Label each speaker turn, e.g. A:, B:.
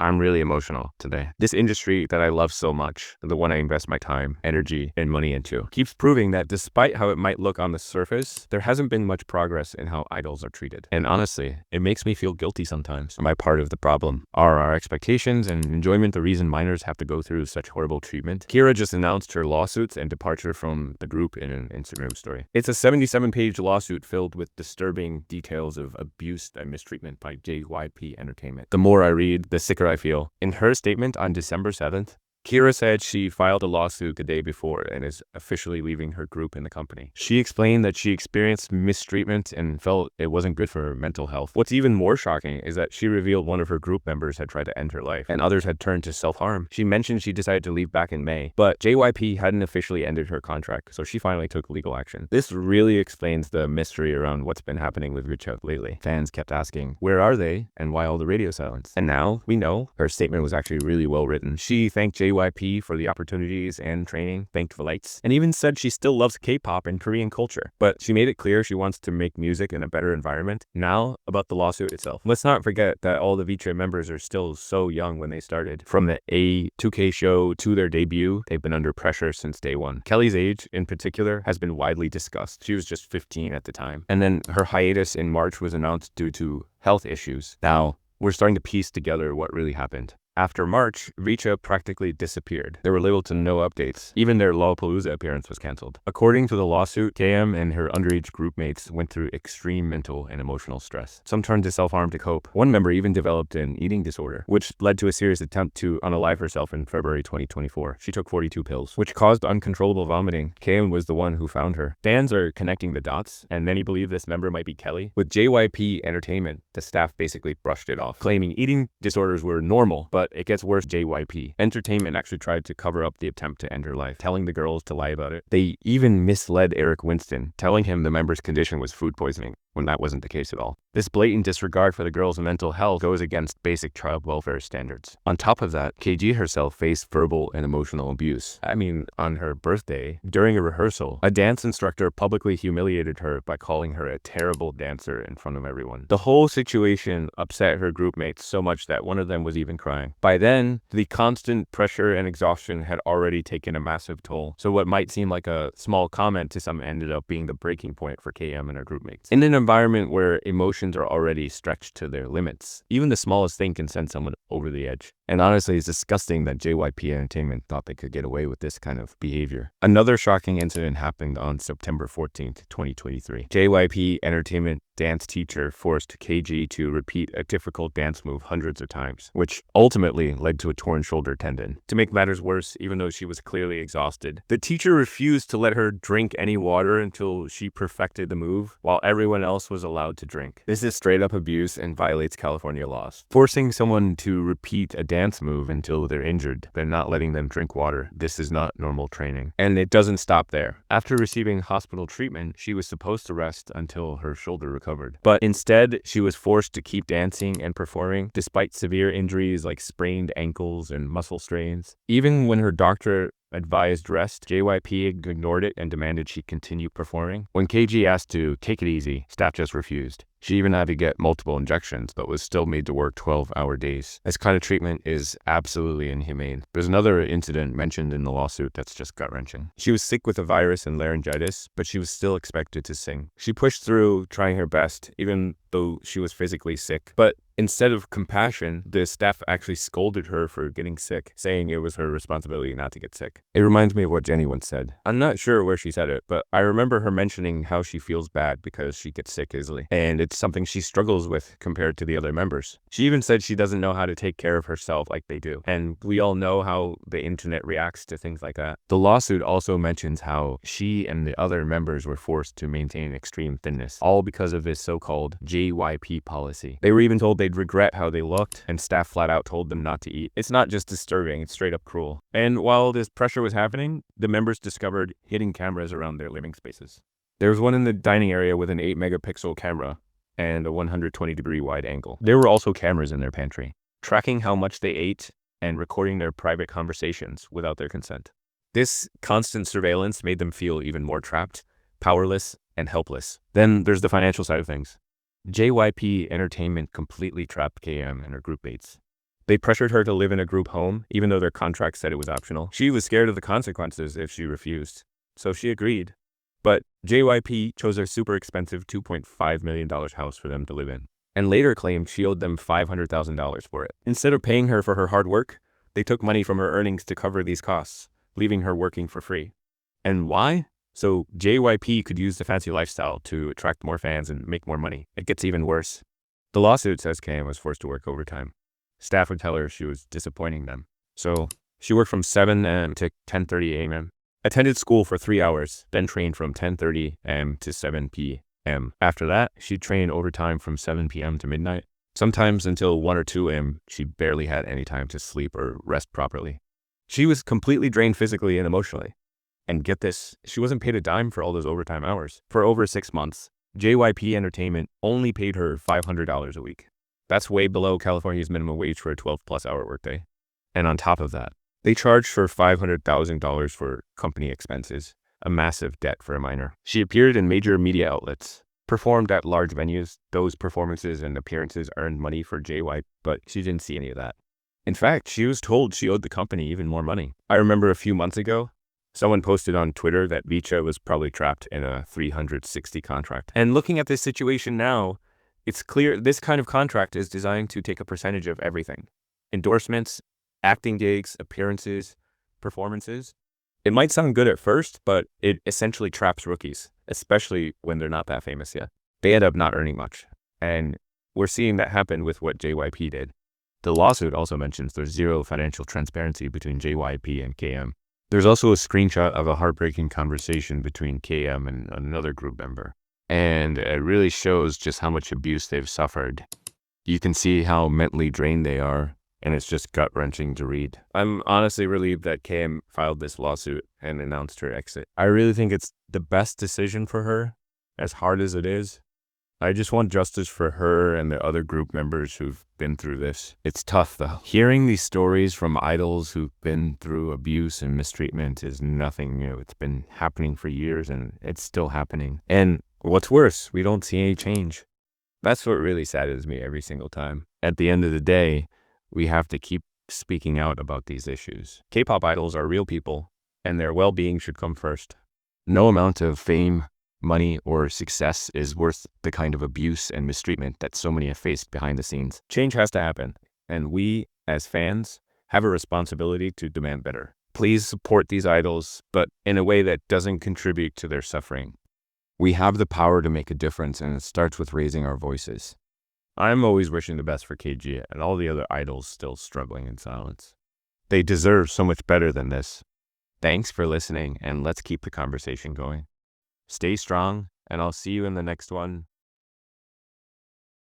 A: I'm really emotional today. This industry that I love so much, the one I invest my time, energy, and money into, keeps proving that despite how it might look on the surface, there hasn't been much progress in how idols are treated. And honestly, it makes me feel guilty sometimes. Am I part of the problem? Are our expectations and enjoyment the reason minors have to go through such horrible treatment? Kira just announced her lawsuits and departure from the group in an Instagram story. It's a 77-page lawsuit filled with disturbing details of abuse and mistreatment by JYP Entertainment. The more I read, the sicker I feel. In her statement on December 7th, Kira said she filed a lawsuit the day before and is officially leaving her group in the company. She explained that she experienced mistreatment and felt it wasn't good for her mental health. What's even more shocking is that she revealed one of her group members had tried to end her life and others had turned to self-harm. She mentioned she decided to leave back in May, but JYP hadn't officially ended her contract, so she finally took legal action. This really explains the mystery around what's been happening with Vcha lately. Fans kept asking, where are they and why all the radio silence? And now we know her statement was actually really well written. She thanked JYP for the opportunities and training, thanked Vcha, and even said she still loves K-pop and Korean culture. But she made it clear she wants to make music in a better environment. Now, about the lawsuit itself. Let's not forget that all the Vcha members are still so young when they started. From the A2K show to their debut, they've been under pressure since day one. Kelly's age, in particular, has been widely discussed. She was just 15 at the time. And then her hiatus in March was announced due to health issues. Now, we're starting to piece together what really happened. After March, Vcha practically disappeared. There were little to no updates. Even their Lollapalooza appearance was cancelled. According to the lawsuit, KM and her underage group mates went through extreme mental and emotional stress. Some turned to self-harm to cope. One member even developed an eating disorder, which led to a serious attempt to unalive herself in February 2024. She took 42 pills, which caused uncontrollable vomiting. KM was the one who found her. Fans are connecting the dots, and many believe this member might be Kelly. With JYP Entertainment, the staff basically brushed it off, claiming eating disorders were normal, but it gets worse. JYP Entertainment actually tried to cover up the attempt to end her life, telling the girls to lie about it. They even misled Eric Winston, telling him the member's condition was food poisoning, when that wasn't the case at all. This blatant disregard for the girl's mental health goes against basic child welfare standards. On top of that, KG herself faced verbal and emotional abuse. I mean, on her birthday, during a rehearsal, a dance instructor publicly humiliated her by calling her a terrible dancer in front of everyone. The whole situation upset her group mates so much that one of them was even crying. By then, the constant pressure and exhaustion had already taken a massive toll, so what might seem like a small comment to some ended up being the breaking point for KM and her group mates. In an environment where emotions are already stretched to their limits, even the smallest thing can send someone over the edge. And honestly, it's disgusting that JYP Entertainment thought they could get away with this kind of behavior. Another shocking incident happened on September 14th, 2023. JYP Entertainment dance teacher forced KG to repeat a difficult dance move hundreds of times, which ultimately led to a torn shoulder tendon. To make matters worse, even though she was clearly exhausted, the teacher refused to let her drink any water until she perfected the move, while everyone else was allowed to drink. This is straight up abuse and violates California laws. Forcing someone to repeat a dance move until they're injured, but not letting them drink water, this is not normal training. And it doesn't stop there. After receiving hospital treatment, she was supposed to rest until her shoulder recovered. But instead, she was forced to keep dancing and performing despite severe injuries like sprained ankles and muscle strains. Even when her doctor advised rest, JYP ignored it and demanded she continue performing. When KG asked to take it easy, staff just refused. She even had to get multiple injections, but was still made to work 12-hour days. This kind of treatment is absolutely inhumane. There's another incident mentioned in the lawsuit that's just gut-wrenching. She was sick with a virus and laryngitis, but she was still expected to sing. She pushed through, trying her best, even though she was physically sick. But instead of compassion, the staff actually scolded her for getting sick, saying it was her responsibility not to get sick. It reminds me of what Jenny once said. I'm not sure where she said it, but I remember her mentioning how she feels bad because she gets sick easily, and it's something she struggles with compared to the other members. She even said she doesn't know how to take care of herself like they do, and we all know how the internet reacts to things like that. The lawsuit also mentions how she and the other members were forced to maintain extreme thinness, all because of this so-called JYP policy. They were even told they'd regret how they looked, and staff flat out told them not to eat. It's not just disturbing, it's straight up cruel. And while this pressure was happening, the members discovered hidden cameras around their living spaces. There was one in the dining area with an 8-megapixel camera and a 120-degree wide angle. There were also cameras in their pantry, tracking how much they ate and recording their private conversations without their consent. This constant surveillance made them feel even more trapped, powerless, and helpless. Then there's the financial side of things. JYP Entertainment completely trapped KM and her group mates. They pressured her to live in a group home, even though their contract said it was optional. She was scared of the consequences if she refused, so she agreed. But JYP chose a super expensive $2.5 million house for them to live in, and later claimed she owed them $500,000 for it. Instead of paying her for her hard work, they took money from her earnings to cover these costs, leaving her working for free. And why? So JYP could use the fancy lifestyle to attract more fans and make more money. It gets even worse. The lawsuit says Kim was forced to work overtime. Staff would tell her she was disappointing them. So she worked from 7 a.m. to 10:30 a.m., attended school for 3 hours, then trained from 10:30 a.m. to 7 p.m. After that, she'd train overtime from 7 p.m. to midnight. Sometimes until 1 or 2 a.m., she barely had any time to sleep or rest properly. She was completely drained physically and emotionally. And get this, she wasn't paid a dime for all those overtime hours. For over 6 months, JYP Entertainment only paid her $500 a week. That's way below California's minimum wage for a 12-plus hour workday. And on top of that, they charged her $500,000 for company expenses, a massive debt for a minor. She appeared in major media outlets, performed at large venues. Those performances and appearances earned money for JYP, but she didn't see any of that. In fact, she was told she owed the company even more money. I remember a few months ago, someone posted on Twitter that Vcha was probably trapped in a 360 contract. And looking at this situation now, it's clear this kind of contract is designed to take a percentage of everything. Endorsements, acting gigs, appearances, performances. It might sound good at first, but it essentially traps rookies, especially when they're not that famous yet. They end up not earning much. And we're seeing that happen with what JYP did. The lawsuit also mentions there's zero financial transparency between JYP and KM. There's also a screenshot of a heartbreaking conversation between KM and another group member. And it really shows just how much abuse they've suffered. You can see how mentally drained they are, and it's just gut-wrenching to read. I'm honestly relieved that KM filed this lawsuit and announced her exit. I really think it's the best decision for her, as hard as it is. I just want justice for her and the other group members who've been through this. It's tough though. Hearing these stories from idols who've been through abuse and mistreatment is nothing new. It's been happening for years and it's still happening. And what's worse, we don't see any change. That's what really saddens me every single time. At the end of the day, we have to keep speaking out about these issues. K-pop idols are real people, and their well-being should come first. No amount of fame, money, or success is worth the kind of abuse and mistreatment that so many have faced behind the scenes. Change has to happen, and we, as fans, have a responsibility to demand better. Please support these idols, but in a way that doesn't contribute to their suffering. We have the power to make a difference, and it starts with raising our voices. I'm always wishing the best for KG and all the other idols still struggling in silence. They deserve so much better than this. Thanks for listening, and let's keep the conversation going. Stay strong, and I'll see you in the next one.